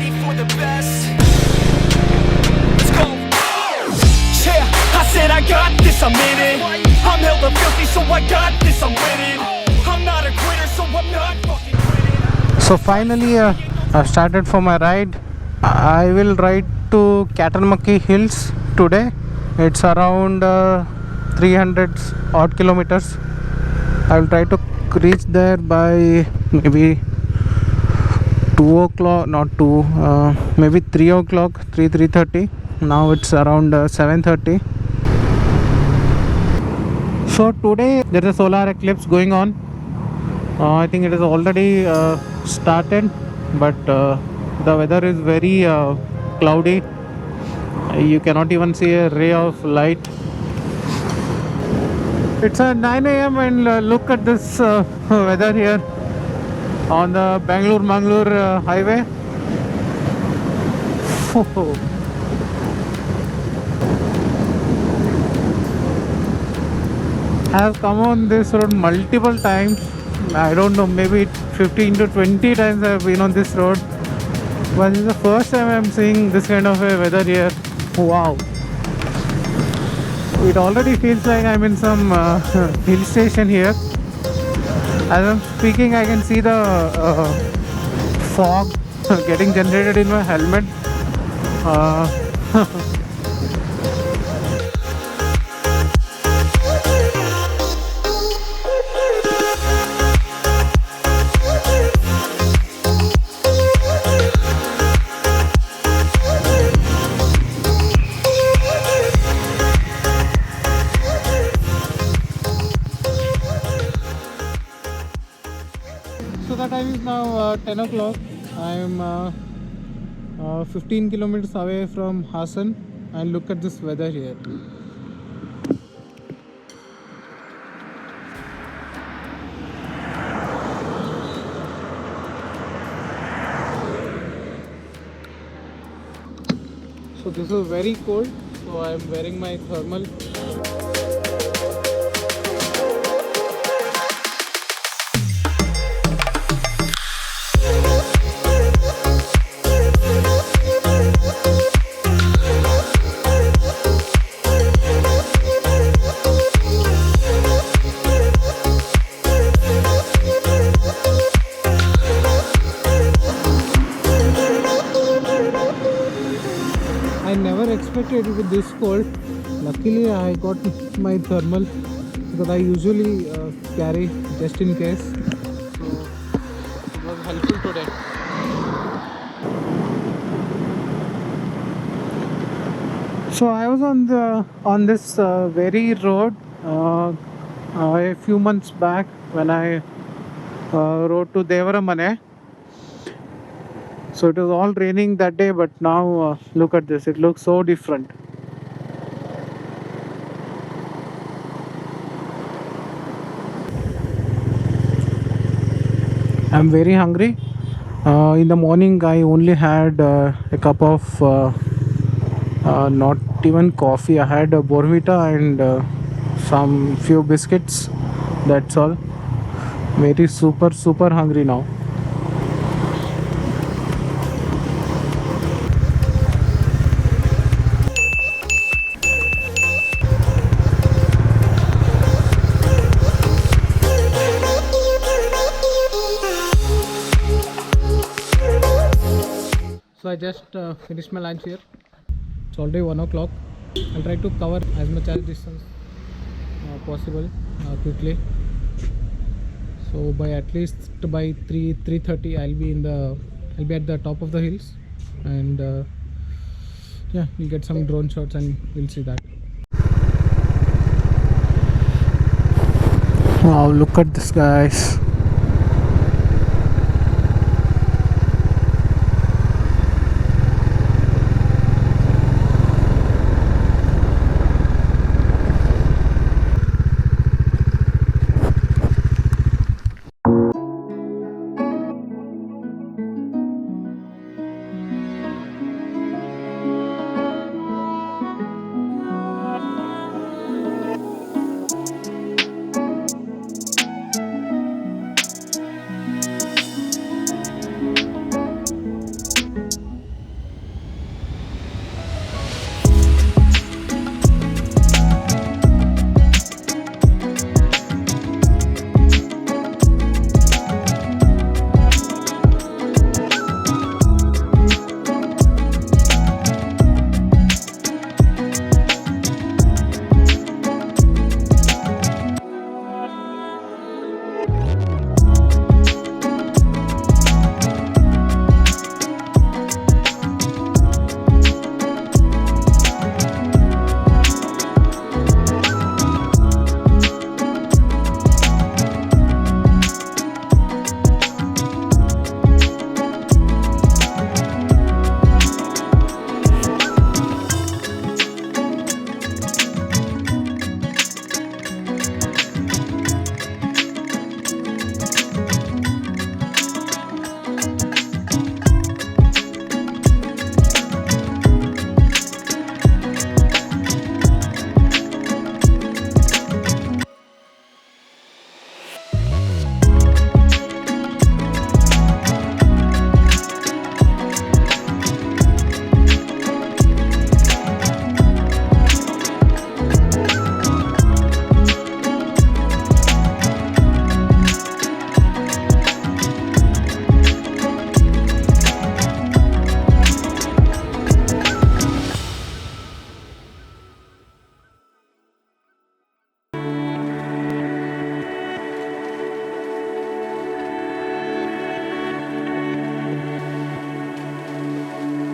ready for the best. Let's go. Yeah, I said I got this, I'm in it. I'm hella filthy, so I got this, I'm winning. I'm not a quitter, so I'm not fucking quitting. So finally I've started for my ride. I will ride to Kyatanamakki Hills today. It's around 300 odd kilometers. I will try to reach there by maybe 2 o'clock, not 2, maybe 3 o'clock, 3:30. Now it's around 7:30. So today there is a solar eclipse going on. I think it has already started, but the weather is very cloudy. You cannot even see a ray of light. It's 9 a.m. and look at this weather here on the Bangalore highway. I have come on this road multiple times. I don't know, maybe 15 to 20 times I have been on this road. But this is the first time I am seeing this kind of a weather here. Wow. It already feels like I'm in some hill station here. As I'm speaking, I can see the fog getting generated in my helmet. So the time is now 10 o'clock. I am 15 kilometers away from Hassan, and look at this weather here. So this is very cold, so I am wearing my thermal. I never expected it to be this cold. Luckily I got my thermal because I usually carry just in case. So it was helpful today. So I was on this very road a few months back when I rode to Devaramane. So it was all raining that day, but now look at this, it looks so different. I'm very hungry. In the morning I only had a cup of not even coffee. I had a Borvita and some few biscuits, that's all. Very super hungry now. So I just finished my lunch here. It's already 1 o'clock. I'll try to cover as much as distance possible quickly. So by at least by 3:30 I'll be at the top of the hills, and yeah, we'll get some drone shots and we'll see that. Wow, look at this, guys.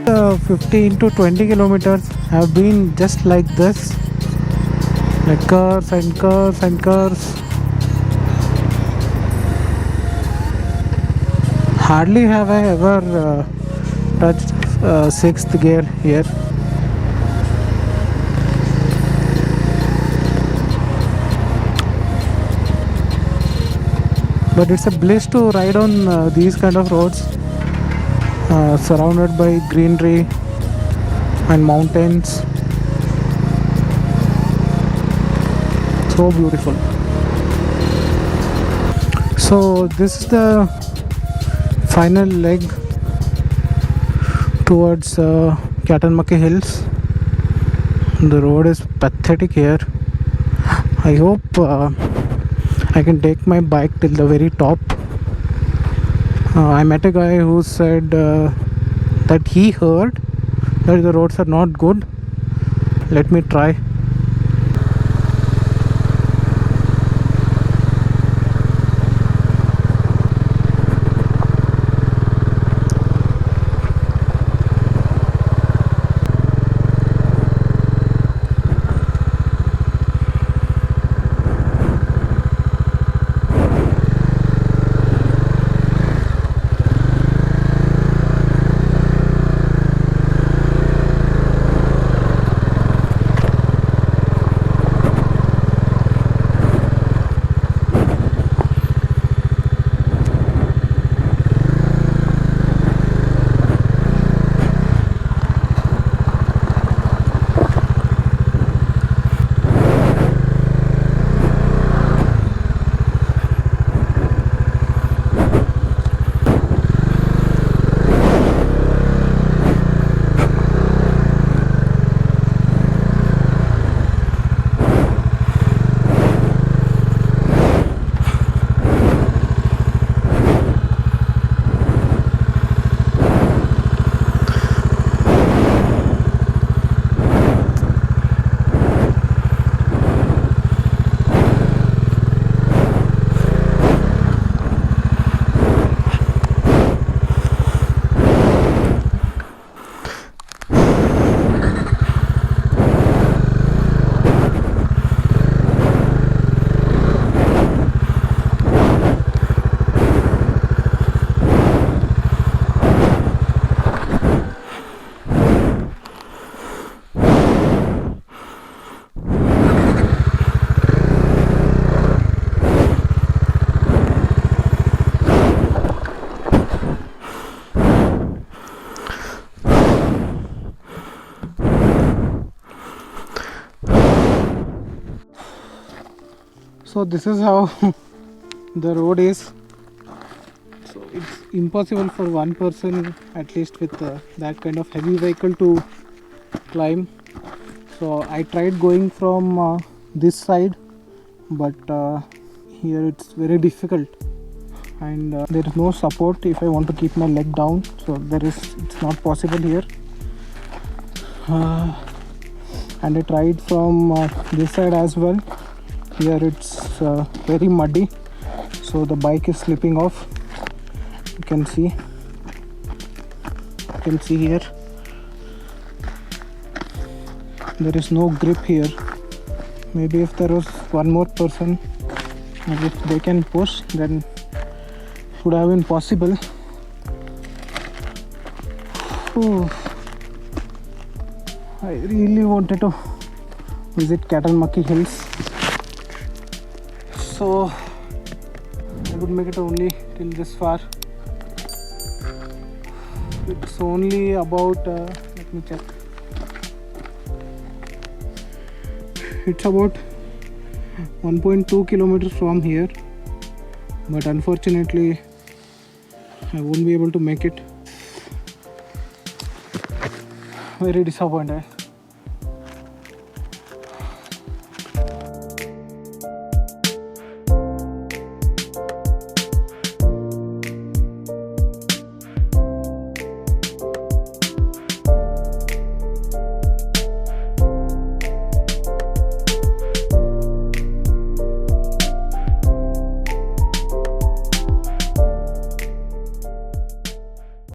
15 to 20 kilometers have been just like this, like curves and curves and curves. Hardly have I ever touched sixth gear here. But it's a bliss to ride on these kind of roads, surrounded by greenery and mountains. So beautiful. So this is the final leg towards Kyatanamakki Hills. The road is pathetic here. I hope I can take my bike till the very top. I met a guy who said that he heard that the roads are not good. Let me try. So this is how the road is. So it's impossible for one person, at least with that kind of heavy vehicle, to climb. So I tried going from this side, but here it's very difficult, and there is no support if I want to keep my leg down. So it's not possible here. And I tried from this side as well. Here it's very muddy, so the bike is slipping off. You can see here there is no grip here. Maybe if there was one more person, and if they can push, then it would have been possible. Ooh. I really wanted to visit Kyatanamakki Hills, so I would make it only till this far. It's only about let me check. It's about 1.2 kilometers from here, but unfortunately I won't be able to make it. Very disappointed.